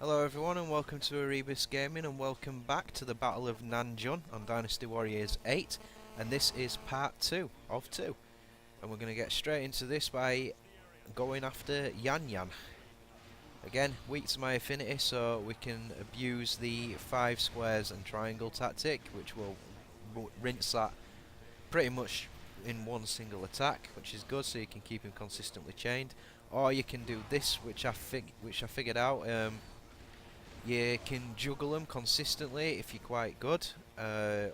Hello everyone and welcome to Erebos Gaming and welcome back to the Battle of Nanjun on Dynasty Warriors 8, and this is part 2 of 2, and we're going to get straight into this by going after Yan Yan. Again, weak to my affinity, so we can abuse the 5 squares and triangle tactic, which will rinse that pretty much in one single attack, which is good, so you can keep him consistently chained. Or you can do this, which I figured out. You can juggle them consistently if you're quite good.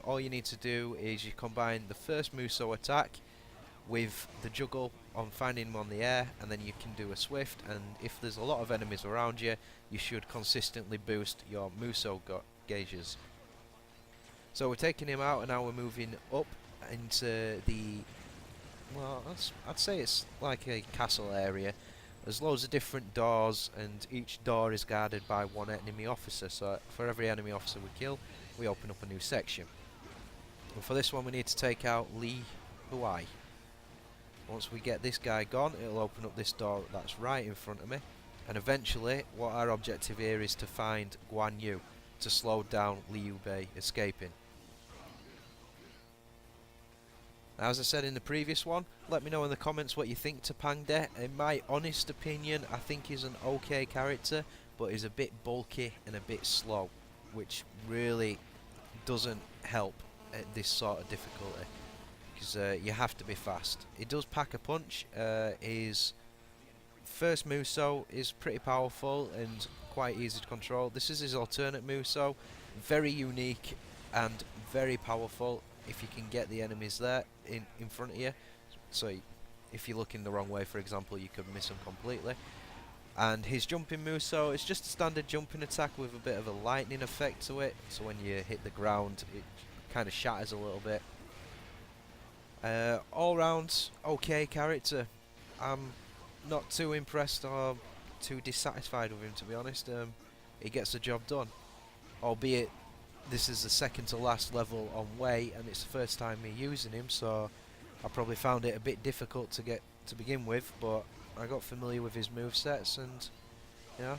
All you need to do is you combine the first Muso attack with the juggle on finding them on the air, and then you can do a swift, and if there's a lot of enemies around you, you should consistently boost your Muso gauges. So we're taking him out, and now we're moving up into the, well, I'd say it's like a castle area. There's loads of different doors, and each door is guarded by one enemy officer, so for every enemy officer we kill, we open up a new section. And for this one we need to take out WEI. Once we get this guy gone, it'll open up this door that's right in front of me, and eventually what our objective here is to find Guan Yu to slow down Liu Bei escaping. As I said in the previous one, let me know in the comments what you think to Pangde. In my honest opinion, I think he's an okay character, but he's a bit bulky and a bit slow, which really doesn't help at this sort of difficulty, because you have to be fast. He does pack a punch. His first Muso is pretty powerful and quite easy to control. This is his alternate Muso, very unique and very powerful if you can get the enemies there in front of you. So if you're looking the wrong way, for example, you could miss them completely. And his jumping Muso is just a standard jumping attack with a bit of a lightning effect to it, so when you hit the ground it kind of shatters a little bit. All round okay character. I'm not too impressed or too dissatisfied with him, to be honest. He gets the job done, albeit this is the second to last level on WEI, and it's the first time me using him, so I probably found it a bit difficult to get to begin with, but I got familiar with his movesets, and yeah,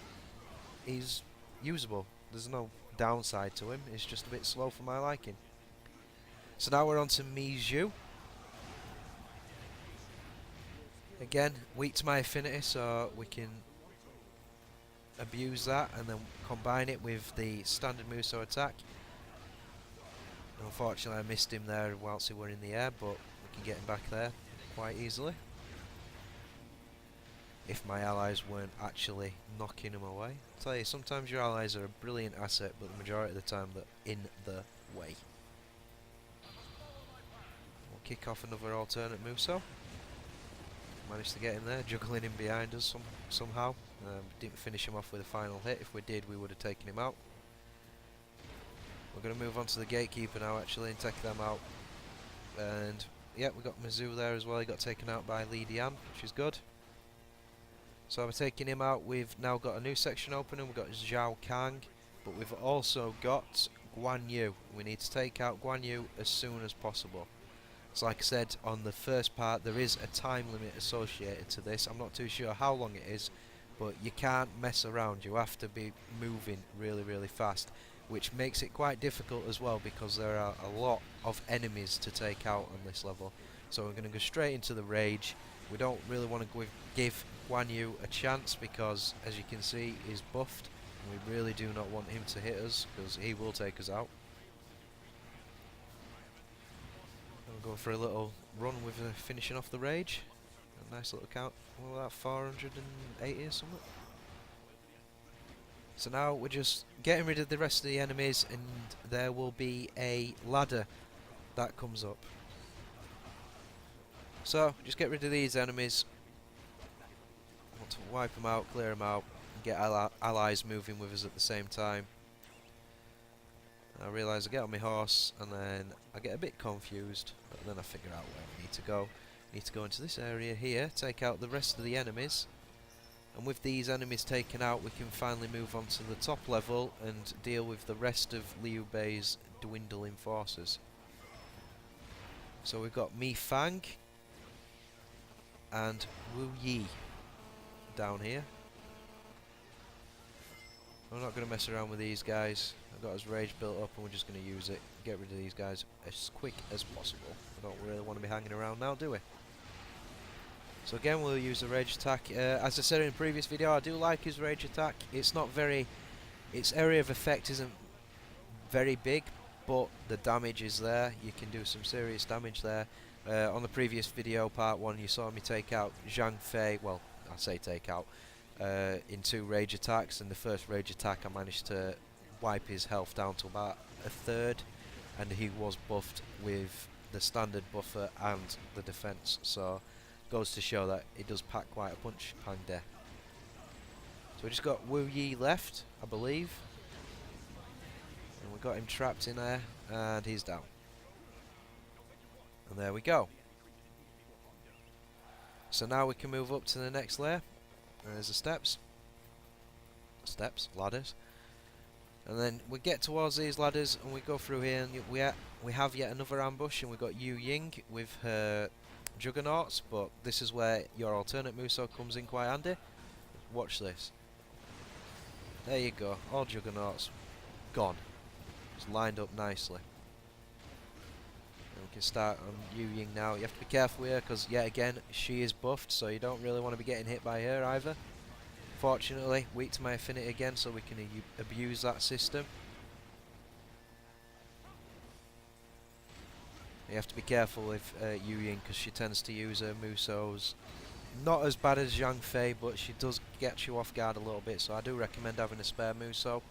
he's usable. There's no downside to him, it's just a bit slow for my liking. So now we're on to Miju. Again, weak to my affinity, so we can abuse that and then combine it with the standard Muso attack. Unfortunately I missed him there whilst he were in the air, but we can get him back there quite easily if my allies weren't actually knocking him away. I tell you, sometimes your allies are a brilliant asset, but the majority of the time they're in the way. We'll kick off another alternate Muso. Managed to get him there, juggling him behind us somehow. Didn't finish him off with a final hit. If we did, we would have taken him out. We're going to move on to the gatekeeper now, actually, and take them out. And yeah, we got Mizu there as well. He got taken out by Li Dian, which is good. So we're taking him out. We've now got a new section open, and we've got Zhao Kang, but we've also got Guan Yu. We need to take out Guan Yu as soon as possible. So like I said on the first part, there is a time limit associated to this. I'm not too sure how long it is, but you can't mess around. You have to be moving really, really fast, which makes it quite difficult as well, because there are a lot of enemies to take out on this level. So we're going to go straight into the rage. We don't really want to give Guan Yu a chance, because as you can see, he's buffed. And we really do not want him to hit us, because he will take us out. We'll go for a little run with finishing off the rage. A nice little count. What was that, 480 or something? So now we're just getting rid of the rest of the enemies, and there will be a ladder that comes up. So just get rid of these enemies. I want to wipe them out, clear them out, and get allies moving with us at the same time. I realise I get on my horse and then I get a bit confused, but then I figure out where we need to go. We need to go into this area here, take out the rest of the enemies, and with these enemies taken out we can finally move on to the top level and deal with the rest of Liu Bei's dwindling forces. So we've got Mi Fang and Wu Yi down here. I'm not going to mess around with these guys. I've got his rage built up and we're just going to use it. Get rid of these guys as quick as possible. We don't really want to be hanging around now, do we? So again, we'll use the rage attack. As I said in the previous video, I do like his rage attack. It's not very... its area of effect isn't very big, but the damage is there. You can do some serious damage there. On the previous video, part 1, you saw me take out Zhang Fei. Well, I say take out. In 2 rage attacks, and the first rage attack I managed to wipe his health down to about a third, and he was buffed with the standard buffer and the defense, so goes to show that it does pack quite a punch, Pang De. So we just got Wu Yi left, I believe, and we got him trapped in there, and he's down. And there we go. So now we can move up to the next layer. There's the steps, ladders, and then we get towards these ladders and we go through here, and we have yet another ambush, and we got Yu Ying with her juggernauts, but this is where your alternate Muso comes in quite handy. Watch this. There you go, all juggernauts gone. It's lined up nicely. And we can start on Yu Ying now. You have to be careful here because yet again she is buffed, so you don't really want to be getting hit by her either. Fortunately, weak to my affinity again, so we can abuse that system. You have to be careful with Yu Ying because she tends to use her Musos. Not as bad as Zhang Fei, but she does get you off guard a little bit, so I do recommend having a spare Muso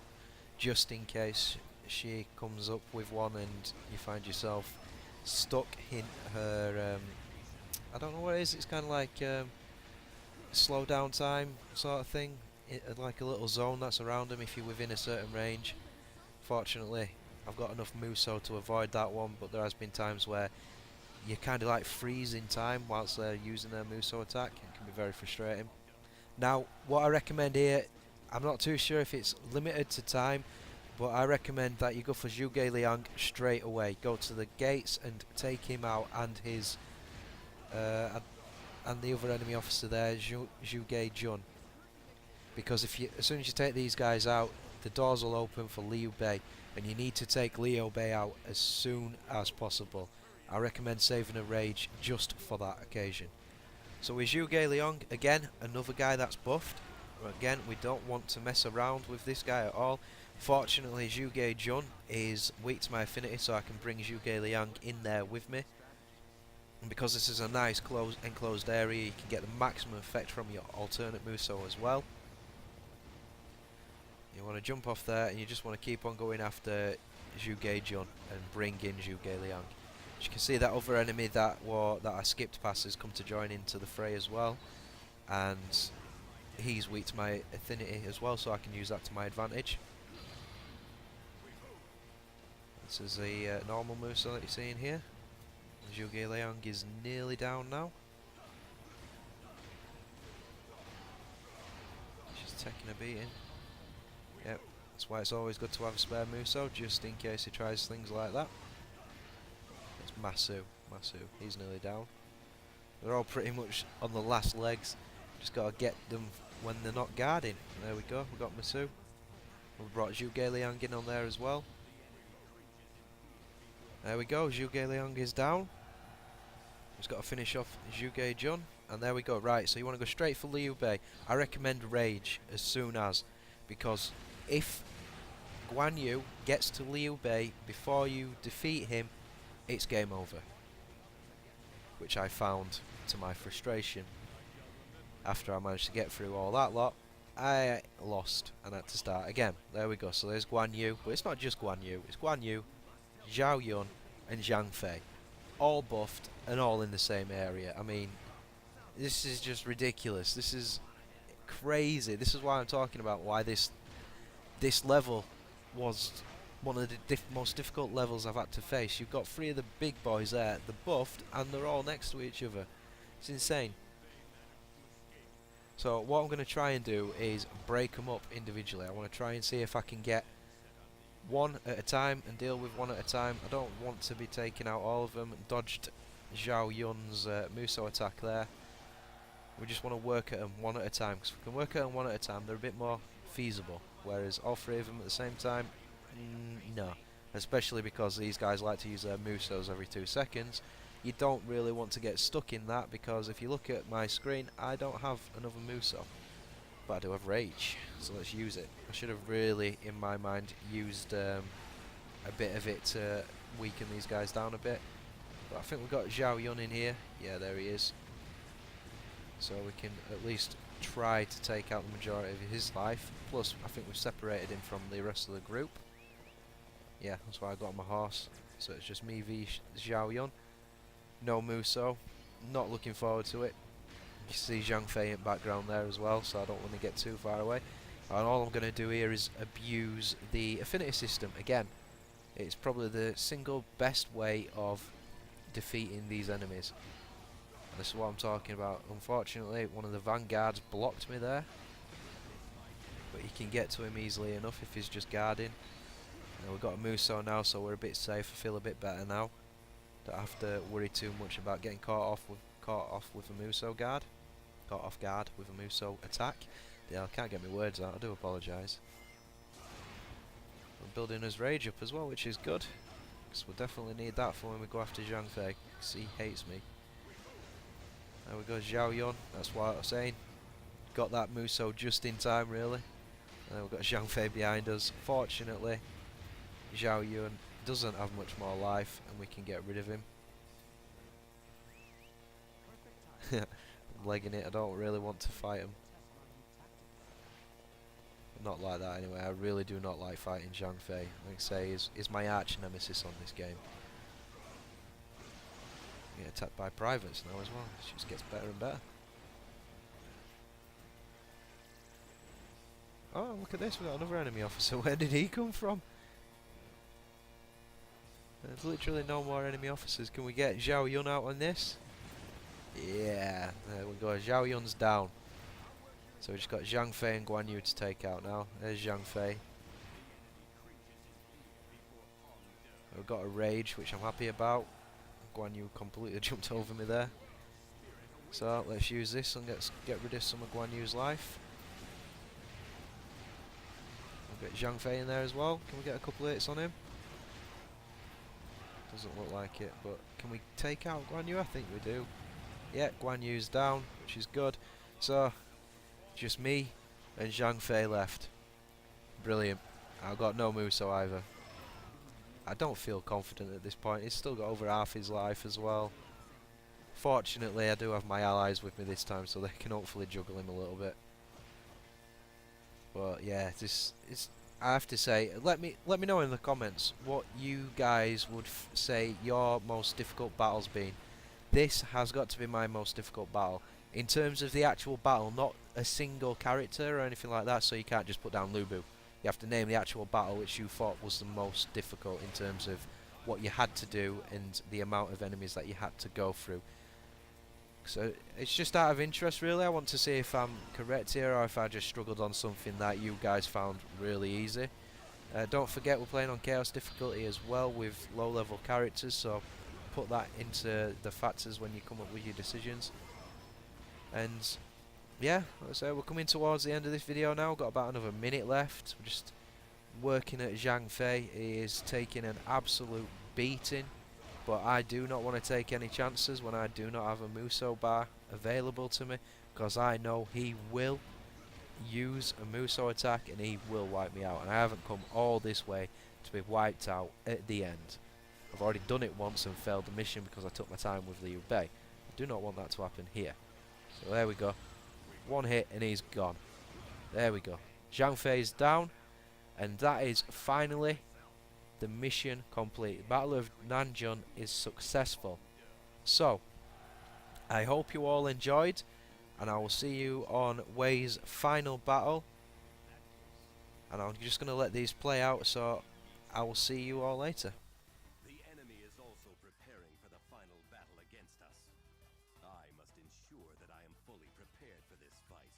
just in case she comes up with one and you find yourself stuck in her I don't know what it is, it's kind of like slow down time sort of thing, like a little zone that's around them if you're within a certain range. Fortunately I've got enough Muso to avoid that one, but there has been times where you kind of like freeze in time whilst they're using their Muso attack. It can be very frustrating. Now what I recommend here, I'm not too sure if it's limited to time, but I recommend that you go for Zhuge Liang straight away. Go to the gates and take him out, and his and the other enemy officer there, Zhuge Jun. Because as soon as you take these guys out, the doors will open for Liu Bei, and you need to take Liu Bei out as soon as possible. I recommend saving a rage just for that occasion. So with Zhuge Liang, again, another guy that's buffed. Again, we don't want to mess around with this guy at all. Fortunately, Zhuge Jun is weak to my affinity, so I can bring Zhuge Liang in there with me. And because this is a nice enclosed area, you can get the maximum effect from your alternate Muso as well. You want to jump off there, and you just want to keep on going after Zhuge Jun and bring in Zhuge Liang. As you can see, that other enemy that I skipped past has come to join into the fray as well, and he's weak to my affinity as well, so I can use that to my advantage. This is the normal Muso that you're seeing here. Zhuge Liang is nearly down now. She's taking a beating. Yep, that's why it's always good to have a spare Muso, just in case he tries things like that. It's Masu. He's nearly down. They're all pretty much on the last legs. Just gotta get them when they're not guarding. There we go, we've got Masu. We've brought Zhuge Liang in on there as well. There we go, Zhuge Liang is down. Just got to finish off Zhuge Jun, and there we go. Right, so you want to go straight for Liu Bei. I recommend rage as soon as, because if Guan Yu gets to Liu Bei before you defeat him, it's game over. Which I found to my frustration. After I managed to get through all that lot, I lost and had to start again. There we go, so there's Guan Yu, but it's not just Guan Yu, it's Guan Yu, Zhao Yun and Zhang Fei. All buffed and all in the same area. I mean, this is just ridiculous. This is crazy. This is why I'm talking about why this level was one of the most difficult levels I've had to face. You've got 3 of the big boys there, they're buffed, and they're all next to each other. It's insane. So what I'm going to try and do is break them up individually. I want to try and see if I can get one at a time and deal with one at a time. I don't want to be taking out all of them. Dodged Zhao Yun's Muso attack there. We just want to work at them one at a time, because if we can work at them one at a time, they're a bit more feasible. whereas all three of them at the same time, no. Especially because these guys like to use their Musos every 2 seconds. You don't really want to get stuck in that, because if you look at my screen, I don't have another Muso. But I do have Rage, so let's use it. I should have really, in my mind, used a bit of it to weaken these guys down a bit. But I think we've got Zhao Yun in here. Yeah, there he is. So we can at least try to take out the majority of his life. Plus, I think we've separated him from the rest of the group. Yeah, that's why I got on my horse. So it's just me v Zhao Yun. No Muso. Not looking forward to it. You see Zhang Fei in the background there as well, so I don't want to get too far away. And all I'm going to do here is abuse the affinity system. Again, it's probably the single best way of defeating these enemies. And this is what I'm talking about. Unfortunately, one of the vanguards blocked me there. But you can get to him easily enough if he's just guarding. And we've got a Muso now, so we're a bit safe. I feel a bit better now. Don't have to worry too much about getting caught off with a Muso guard. Caught off guard with a Muso attack. Yeah, I can't get my words out, I do apologise. We're building his rage up as well, which is good. Because we'll definitely need that for when we go after Zhang Fei, because he hates me. There we go, Zhao Yun, that's what I was saying. Got that Muso just in time, really. And we've got Zhang Fei behind us. Fortunately, Zhao Yun doesn't have much more life, and we can get rid of him. I'm legging it, I don't really want to fight him. Not like that anyway, I really do not like fighting Zhang Fei. Like I say, is my arch nemesis on this game. Get attacked by privates now as well, it just gets better and better. Oh, look at this, we've got another enemy officer. Where did he come from? There's literally no more enemy officers. Can we get Zhao Yun out on this? Yeah, there we go. Zhao Yun's down. So we just got Zhang Fei and Guan Yu to take out now. There's Zhang Fei. We've got a rage, which I'm happy about. Guan Yu completely jumped over me there. So let's use this and get rid of some of Guan Yu's life. We'll get Zhang Fei in there as well. Can we get a couple of hits on him? Doesn't look like it, but can we take out Guan Yu? I think we do. Yeah, Guan Yu's down, which is good. So, just me and Zhang Fei left. Brilliant. I've got no Muso either. I don't feel confident at this point. He's still got over half his life as well. Fortunately, I do have my allies with me this time, so they can hopefully juggle him a little bit. But yeah, I have to say, let me know in the comments what you guys would say your most difficult battle's been. This has got to be my most difficult battle. In terms of the actual battle, not a single character or anything like that, so you can't just put down Lu Bu. You have to name the actual battle which you thought was the most difficult in terms of what you had to do and the amount of enemies that you had to go through. So it's just out of interest really. I want to see if I'm correct here or if I just struggled on something that you guys found really easy. Don't forget we're playing on Chaos difficulty as well with low level characters, so put that into the factors when you come up with your decisions. And yeah, like I say, we're coming towards the end of this video now. We've got about another minute left. We're just working at Zhang Fei. He is taking an absolute beating, but I do not want to take any chances when I do not have a Muso bar available to me, because I know he will use a Muso attack and he will wipe me out, and I haven't come all this way to be wiped out at the end. I've already done it once and failed the mission because I took my time with Liu Bei. I do not want that to happen here. So there we go. One hit and he's gone. There we go. Zhang Fei's down, and that is finally the mission complete. The Battle of Nanjun is successful. So, I hope you all enjoyed, and I will see you on WEI's final battle. And I'm just going to let these play out, so I will see you all later. The enemy is also preparing for the final battle against us. I must ensure that I am fully prepared for this fight.